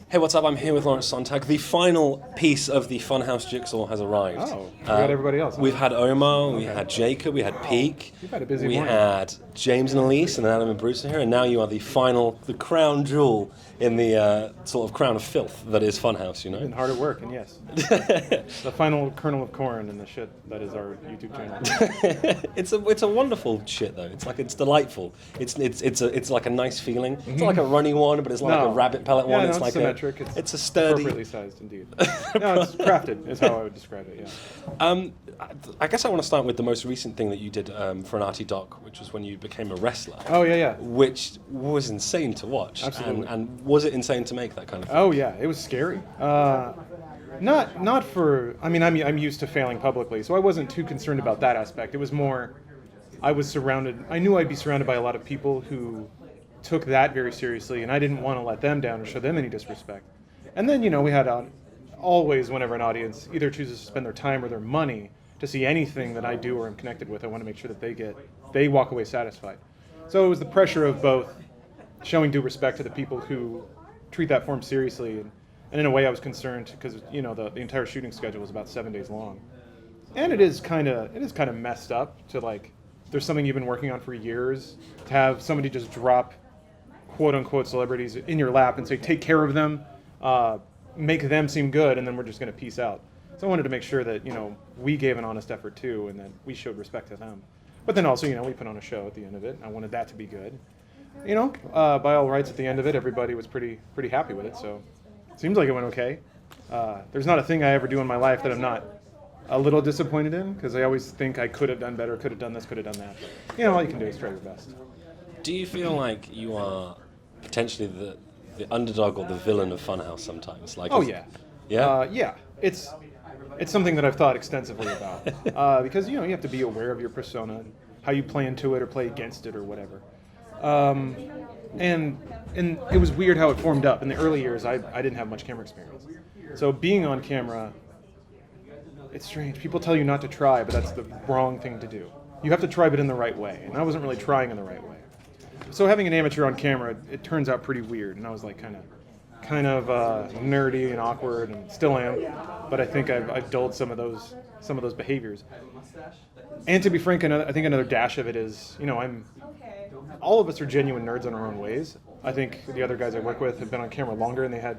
Hey, what's up? I'm here with Lawrence Sonntag. The final piece of the Funhaus jigsaw has arrived. Oh, we got everybody else. Huh? We've had Omar, we had Jacob, we had Peak. You've had a busy we morning. had James and Elise, and then Adam and Bruce are here, and now you are the crown jewel in the sort of crown of filth that is Funhaus, you know? Been hard at work, and yes. The final kernel of corn in the shit that is our YouTube channel. It's a wonderful shit though. It's delightful. It's like a nice feeling. It's not like a runny one, but it's like a rabbit pellet one. It's like symmetric. It's a sturdy, appropriately sized indeed. No, it's crafted is how I would describe it. Yeah. I guess I want to start with the most recent thing that you did for an arty doc, which was when you became a wrestler. Oh yeah. Which was insane to watch. Absolutely. And was it insane to make that kind of thing? Oh yeah, it was scary. Not for. I mean, I'm used to failing publicly, so I wasn't too concerned about that aspect. It was more, I knew I'd be surrounded by a lot of people who took that very seriously, and I didn't want to let them down or show them any disrespect. And then we had always, whenever an audience either chooses to spend their time or their money to see anything that I do or am connected with, I want to make sure that they walk away satisfied. So it was the pressure of both showing due respect to the people who treat that form seriously, and in a way I was concerned because the entire shooting schedule was about 7 days long, and it is kind of messed up to like there's something you've been working on for years to have somebody just drop quote unquote celebrities in your lap and say take care of them, make them seem good, and then we're just going to peace out. So I wanted to make sure that we gave an honest effort too, and that we showed respect to them. But then also we put on a show at the end of it, and I wanted that to be good. By all rights, at the end of it, everybody was pretty happy with it. So it seems like it went okay. There's not a thing I ever do in my life that I'm not a little disappointed in, because I always think I could have done better, could have done this, could have done that. All you can do is try your best. Do you feel like you are potentially the underdog or the villain of Funhaus sometimes? Oh yeah. Yeah? Yeah. It's something that I've thought extensively about, because you have to be aware of your persona, and how you play into it or play against it or whatever. And it was weird how it formed up. In the early years, I didn't have much camera experience. So being on camera, it's strange. People tell you not to try, but that's the wrong thing to do. You have to try, but in the right way. And I wasn't really trying in the right way. So having an amateur on camera, it turns out pretty weird. And I was like kind of nerdy and awkward, and still am. But I think I've dulled some of those behaviors. And to be frank, I think another dash of it is, all of us are genuine nerds in our own ways. I think the other guys I work with have been on camera longer, and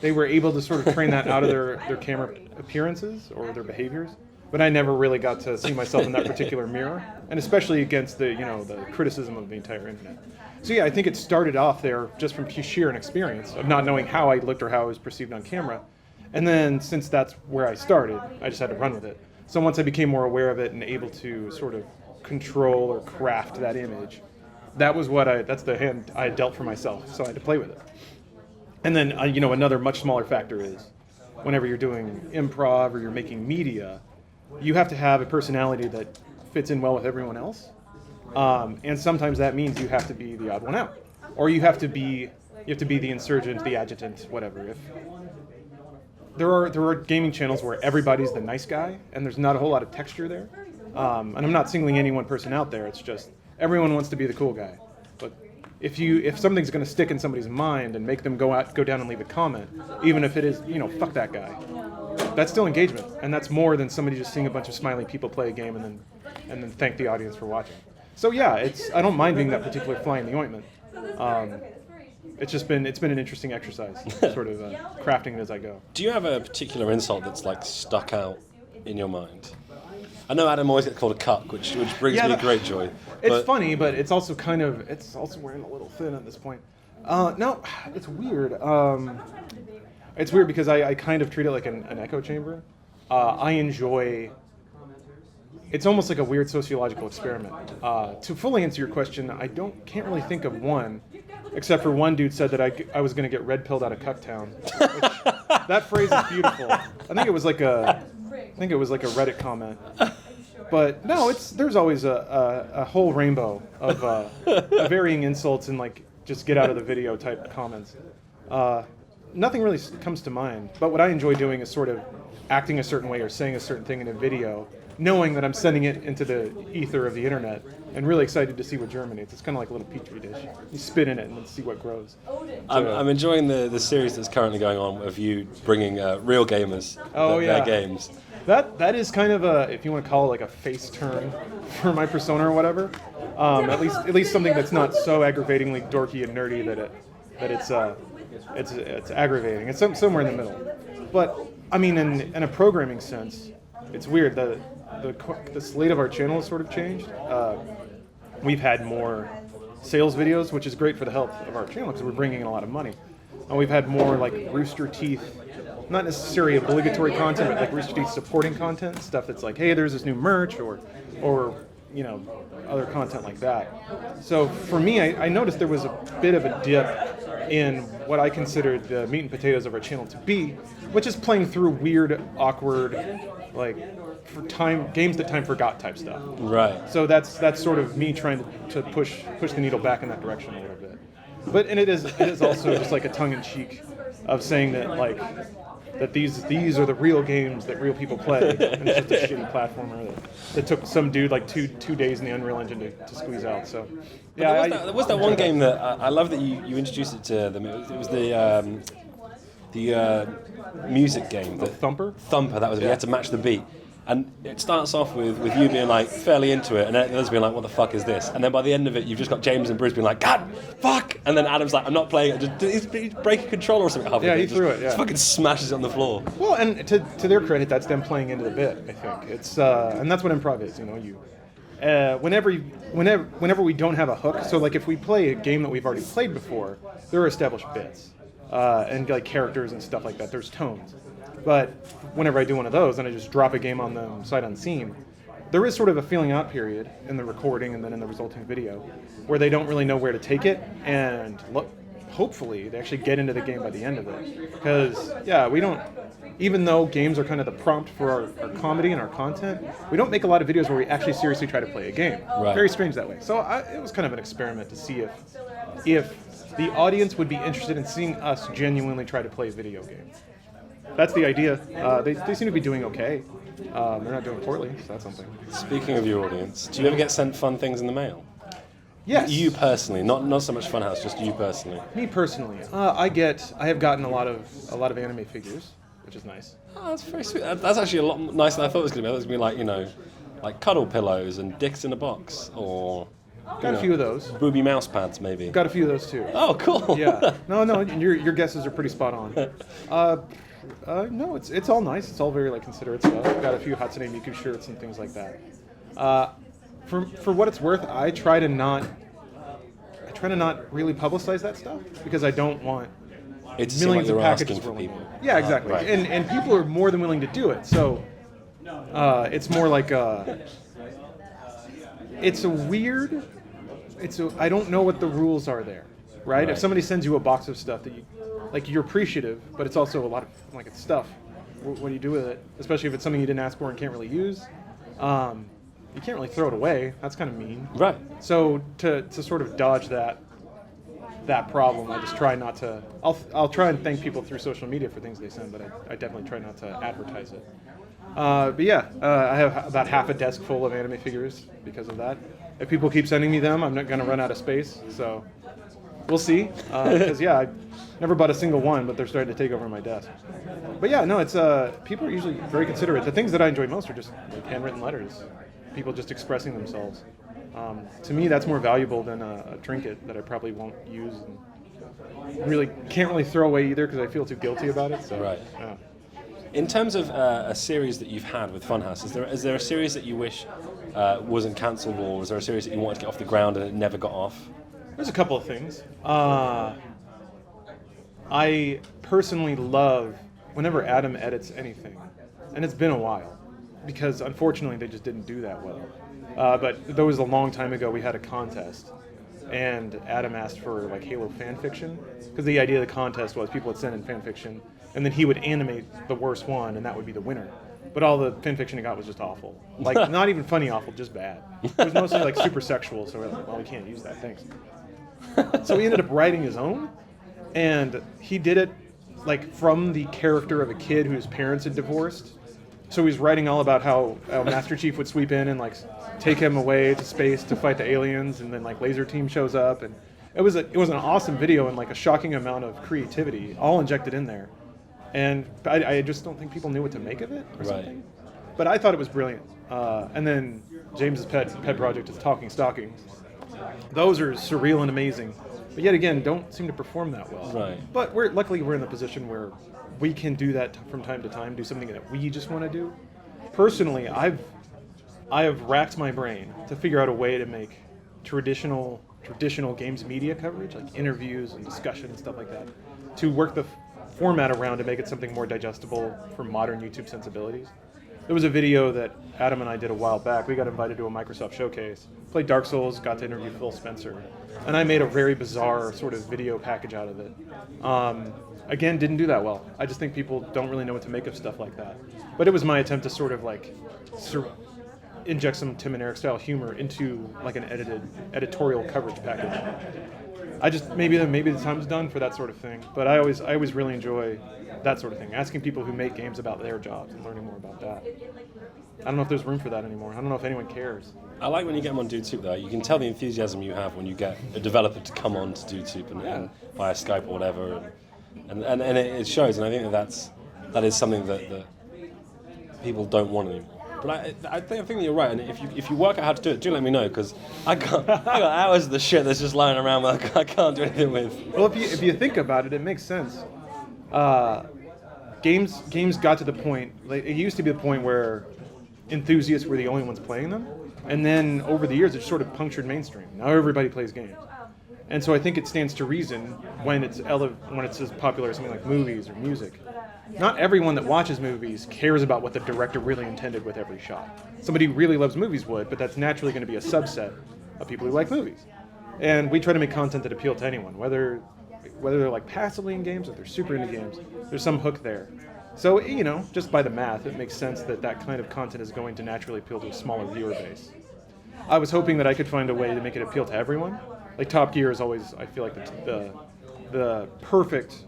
they were able to sort of train that out of their camera appearances or their behaviors. But I never really got to see myself in that particular mirror, and especially against the criticism of the entire internet. So yeah, I think it started off there just from sheer inexperience of not knowing how I looked or how I was perceived on camera. And then since that's where I started, I just had to run with it. So once I became more aware of it and able to sort of control or craft that image, that's the hand I had dealt for myself, so I had to play with it. And then, another much smaller factor is whenever you're doing improv or you're making media, you have to have a personality that fits in well with everyone else. And sometimes that means you have to be the odd one out. Or you have to be the insurgent, the agitant, whatever. If there are gaming channels where everybody's the nice guy and there's not a whole lot of texture there. And I'm not singling any one person out there, it's just everyone wants to be the cool guy. But if something's going to stick in somebody's mind and make them go down and leave a comment, even if it is, fuck that guy, that's still engagement, and that's more than somebody just seeing a bunch of smiling people play a game and then thank the audience for watching. So yeah, I don't mind being that particular fly in the ointment. It's been an interesting exercise, sort of crafting it as I go. Do you have a particular insult that's like stuck out in your mind? I know Adam always gets called a cuck, which brings me great joy. It's funny, but it's also wearing a little thin at this point. No, it's weird. It's weird because I kind of treat it like an echo chamber. I enjoy. It's almost like a weird sociological experiment. To fully answer your question, I can't really think of one, except for one dude said that I was going to get red pilled out of Cucktown. That phrase is beautiful. I think it was like a Reddit comment. But no, there's always a whole rainbow of varying insults and like just get out of the video type comments. Nothing really comes to mind. But what I enjoy doing is sort of acting a certain way or saying a certain thing in a video knowing that I'm sending it into the ether of the internet, and really excited to see what germinates. It's kind of like a little petri dish. You spit in it and then see what grows. I'm enjoying the series that's currently going on of you bringing real gamers their games. That is kind of a, if you want to call it like a face turn for my persona or whatever. At least something that's not so aggravatingly dorky and nerdy that it's aggravating. It's somewhere in the middle. But I mean, in a programming sense, it's weird. The slate of our channel has sort of changed. We've had more sales videos, which is great for the health of our channel because we're bringing in a lot of money. And we've had more like Rooster Teeth, not necessarily obligatory content, but like Rooster Teeth supporting content, stuff that's like, hey, there's this new merch or you know, other content like that. So for me, I noticed there was a bit of a dip in what I considered the meat and potatoes of our channel to be, which is playing through weird, awkward, like for games that time forgot type stuff. Right. So that's sort of me trying to push the needle back in that direction a little bit. But and it is also just like a tongue in cheek of saying that like that these are the real games that real people play, and it's just a shitty platformer that took some dude like two days in the Unreal Engine to squeeze out. So yeah, there was that one game that I love that you introduced it to them. It was the music game. The Thumper. That was it. You had to match the beat. And it starts off with you being like fairly into it, and then others being like, "What the fuck is this?" And then by the end of it, you've just got James and Bruce being like, "God, fuck!" And then Adam's like, "I'm not playing it." He's breaking a controller or something. Yeah, he threw it. Yeah, just fucking smashes it on the floor. Well, and to their credit, that's them playing into the bit. I think it's and that's what improv is. You know, whenever we don't have a hook. So like if we play a game that we've already played before, there are established bits and like characters and stuff like that. There's tones. But whenever I do one of those and I just drop a game on them sight unseen, there is sort of a feeling out period in the recording and then in the resulting video where they don't really know where to take it, and hopefully they actually get into the game by the end of it. Because, yeah, we don't, even though games are kind of the prompt for our comedy and our content, we don't make a lot of videos where we actually seriously try to play a game. Right. Very strange that way. So it was kind of an experiment to see if the audience would be interested in seeing us genuinely try to play a video game. That's the idea. They seem to be doing okay. They're not doing poorly, so that's something. Speaking of your audience, do you ever get sent fun things in the mail? Yes. You personally, not so much Funhaus, just you personally. Me personally, I have gotten a lot of anime figures, which is nice. Oh, that's very sweet. That's actually a lot nicer than I thought it was going to be. I thought it was going to be like, like cuddle pillows and dicks in a box, or got a few of those. Booby mouse pads, maybe. Got a few of those too. Oh, cool. Yeah. No, your guesses are pretty spot on. No, it's all nice. It's all very like considerate stuff. Got a few Hatsune Miku shirts and things like that. For what it's worth, I try to not really publicize that stuff because I don't want millions of packages rolling in. Yeah, exactly. Right. And people are more than willing to do it. So it's more like I don't know what the rules are there, right? If somebody sends you a box of stuff that you're appreciative, but it's also a lot of it's stuff. What do you do with it? Especially if it's something you didn't ask for and can't really use. You can't really throw it away. That's kind of mean. Right. So to sort of dodge that problem, I just try not to. I'll try and thank people through social media for things they send, but I definitely try not to advertise it. But yeah, I have about half a desk full of anime figures because of that. If people keep sending me them, I'm not going to run out of space. So we'll see. Because I never bought a single one, but they're starting to take over my desk. But yeah, no, it's people are usually very considerate. The things that I enjoy most are just like handwritten letters, people just expressing themselves. To me, that's more valuable than a trinket that I probably won't use and really can't really throw away either because I feel too guilty about it. So, right. Yeah. In terms of a series that you've had with Funhaus, is there a series that you wish wasn't cancelled, or was there a series that you wanted to get off the ground and it never got off? There's a couple of things. I personally love whenever Adam edits anything, and it's been a while, because unfortunately they just didn't do that well. But that was a long time ago. We had a contest, and Adam asked for like Halo fan fiction, because the idea of the contest was people would send in fan fiction, and then he would animate the worst one, and that would be the winner. But all the fan fiction he got was just awful. Like, not even funny awful, just bad. It was mostly like super sexual, so we're like, well, we can't use that, thanks. So he ended up writing his own, and he did it like from the character of a kid whose parents had divorced, So he's writing all about how Master Chief would sweep in and like take him away to space to fight the aliens, and then like Laser Team shows up, and it was an awesome video and like a shocking amount of creativity all injected in there. And I just don't think people knew what to make of it or something. But I thought it was brilliant. And then James's pet project is Talking Stockings. Those are surreal and amazing, but yet again don't seem to perform that well. Right. But luckily we're in the position where we can do that from time to time, do something that we just want to do. Personally, I have racked my brain to figure out a way to make traditional games media coverage, like interviews and discussion and stuff like that, to work the format around to make it something more digestible for modern YouTube sensibilities. There was a video that Adam and I did a while back. We got invited to a Microsoft showcase, played Dark Souls, got to interview Phil Spencer, and I made a very bizarre sort of video package out of it. Again, didn't do that well. I just think people don't really know what to make of stuff like that. But it was my attempt to sort of like inject some Tim and Eric style humor into like an editorial coverage package. I just maybe the time's done for that sort of thing. But I always really enjoy that sort of thing, asking people who make games about their jobs and learning more about that. I don't know if there's room for that anymore. I don't know if anyone cares. I like when you get them on DudeSoup though. You can tell the enthusiasm you have when you get a developer to come on to DudeSoup and via Skype or whatever, and it shows. And I think that is something that people don't want anymore. But I think that you're right. And if you work out how to do it, do let me know, because I got hours of the shit that's just lying around that I can't do anything with. Well, if you think about it, it makes sense. Games got to the point, like, it used to be the point where enthusiasts were the only ones playing them, and then over the years it sort of punctured mainstream. Now everybody plays games, and so I think it stands to reason when it's as popular as something like movies or music. Not everyone that watches movies cares about what the director really intended with every shot. Somebody who really loves movies would, but that's naturally going to be a subset of people who like movies. And we try to make content that appeal to anyone, whether they're like passively in games or they're super into games. There's some hook there. So, just by the math, it makes sense that kind of content is going to naturally appeal to a smaller viewer base. I was hoping that I could find a way to make it appeal to everyone. Like Top Gear is always, I feel like, the perfect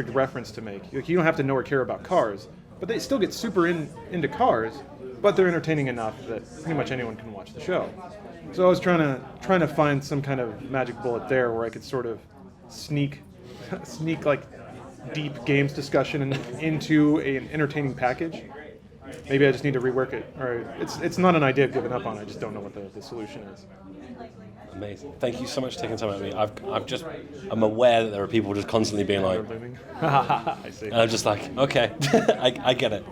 reference to make. Like, you don't have to know or care about cars, but they still get super into cars, but they're entertaining enough that pretty much anyone can watch the show. So I was trying to find some kind of magic bullet there where I could sort of sneak like deep games discussion into an entertaining package. Maybe I just need to rework it, or it's not an idea I've given up on. I just don't know what the solution is. Amazing. Thank you so much for taking time with me. I'm aware that there are people just constantly being like, I see. and I'm just like, okay, I get it.